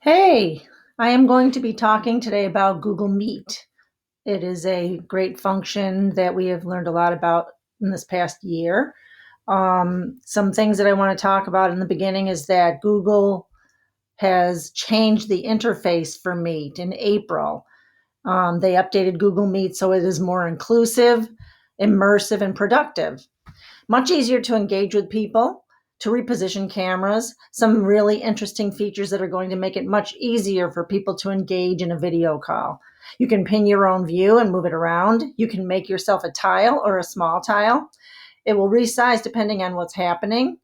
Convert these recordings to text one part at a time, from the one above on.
Hey, I am going to be talking today about Google Meet. It is a great function that we have learned a lot about in this past year. Some things that I want to talk about in the beginning is that Google has changed the interface for Meet in April. They updated Google Meet so it is more inclusive, immersive, and productive. Much easier to engage with people, to reposition cameras, some really interesting features that are going to make it much easier for people to engage in a video call. You can pin your own view and move it around. You can make yourself a tile or a small tile. It will resize depending on what's happening.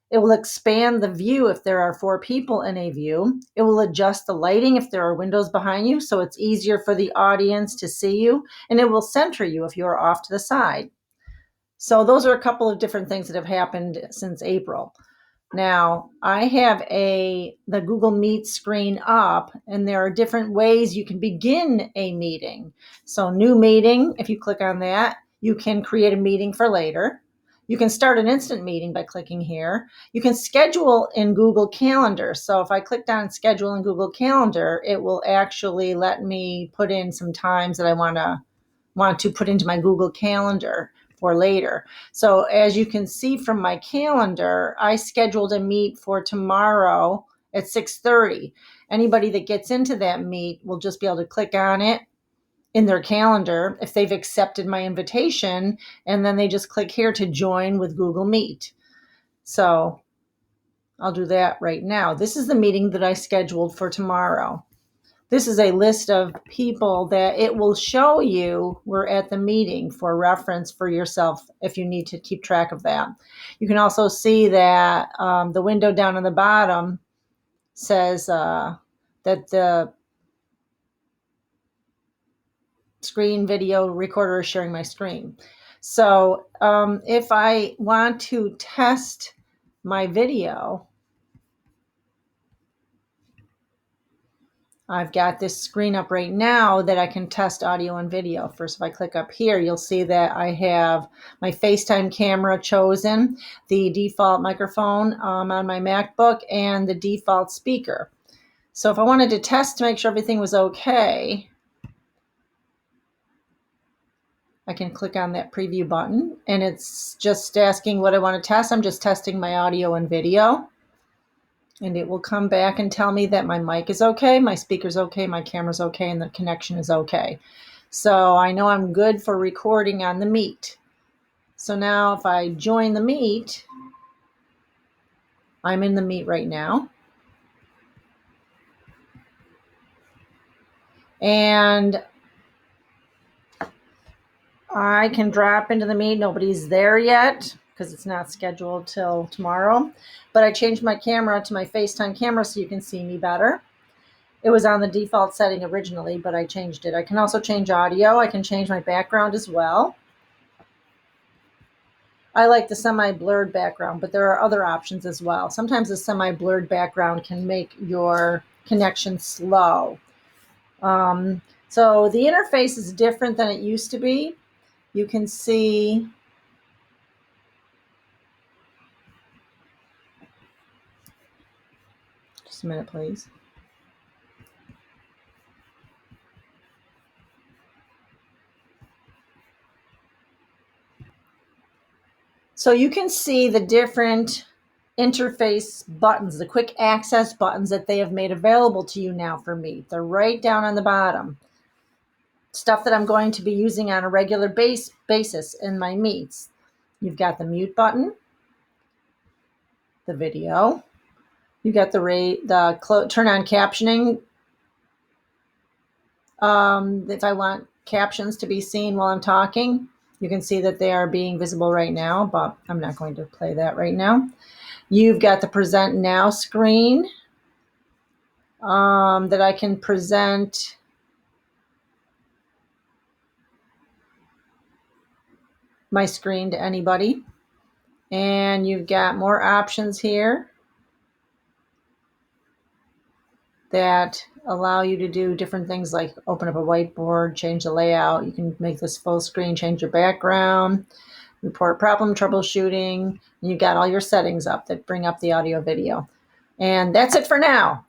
It will expand the view if there are 4 people in a view. It will adjust the lighting if there are windows behind you, so it's easier for the audience to see you. And it will center you if you're off to the side. So those are a couple of different things that have happened since April. Now, I have the Google Meet screen up, and there are different ways you can begin a meeting. So new meeting, if you click on that, you can create a meeting for later. You can start an instant meeting by clicking here. You can schedule in Google Calendar. So if I clicked on schedule in Google Calendar, it will actually let me put in some times that I want to put into my Google Calendar for later. So as you can see from my calendar, I scheduled a meet for tomorrow at 6:30. Anybody that gets into that meet will just be able to click on it in their calendar if they've accepted my invitation, and then they just click here to join with Google Meet. So I'll do that right now. This is the meeting that I scheduled for tomorrow. This is a list of people that it will show you were at the meeting for reference for yourself if you need to keep track of that. You can also see that the window down on the bottom says that the screen video recorder is sharing my screen. So if I want to test my video, I've got this screen up right now that I can test audio and video. First, if I click up here, you'll see that I have my FaceTime camera chosen, the default microphone on my MacBook, and the default speaker. So if I wanted to test to make sure everything was okay, I can click on that preview button, and it's just asking what I want to test. I'm just testing my audio and video. And it will come back and tell me that my mic is okay, my speaker's okay, my camera's okay, and the connection is okay. So I know I'm good for recording on the Meet. So now if I join the Meet, I'm in the Meet right now. And I can drop into the Meet. Nobody's there yet because it's not scheduled till tomorrow. But I changed my camera to my FaceTime camera so you can see me better. It was on the default setting originally, but I changed it. I can also change audio. I can change my background as well. I like the semi-blurred background, but there are other options as well. Sometimes the semi-blurred background can make your connection slow. So the interface is different than it used to be. You can see just a minute, please. So you can see the different interface buttons, the quick access buttons that they have made available to you now for Meet. They're right down on the bottom. Stuff that I'm going to be using on a regular basis in my meets. You've got the mute button, the video. You got the turn on captioning. If I want captions to be seen while I'm talking, you can see that they are being visible right now, but I'm not going to play that right now. You've got the present now screen that I can present my screen to anybody. And you've got more options here that allow you to do different things like open up a whiteboard, change the layout. You can make this full screen, change your background, report problem troubleshooting. And you've got all your settings up that bring up the audio video. And that's it for now.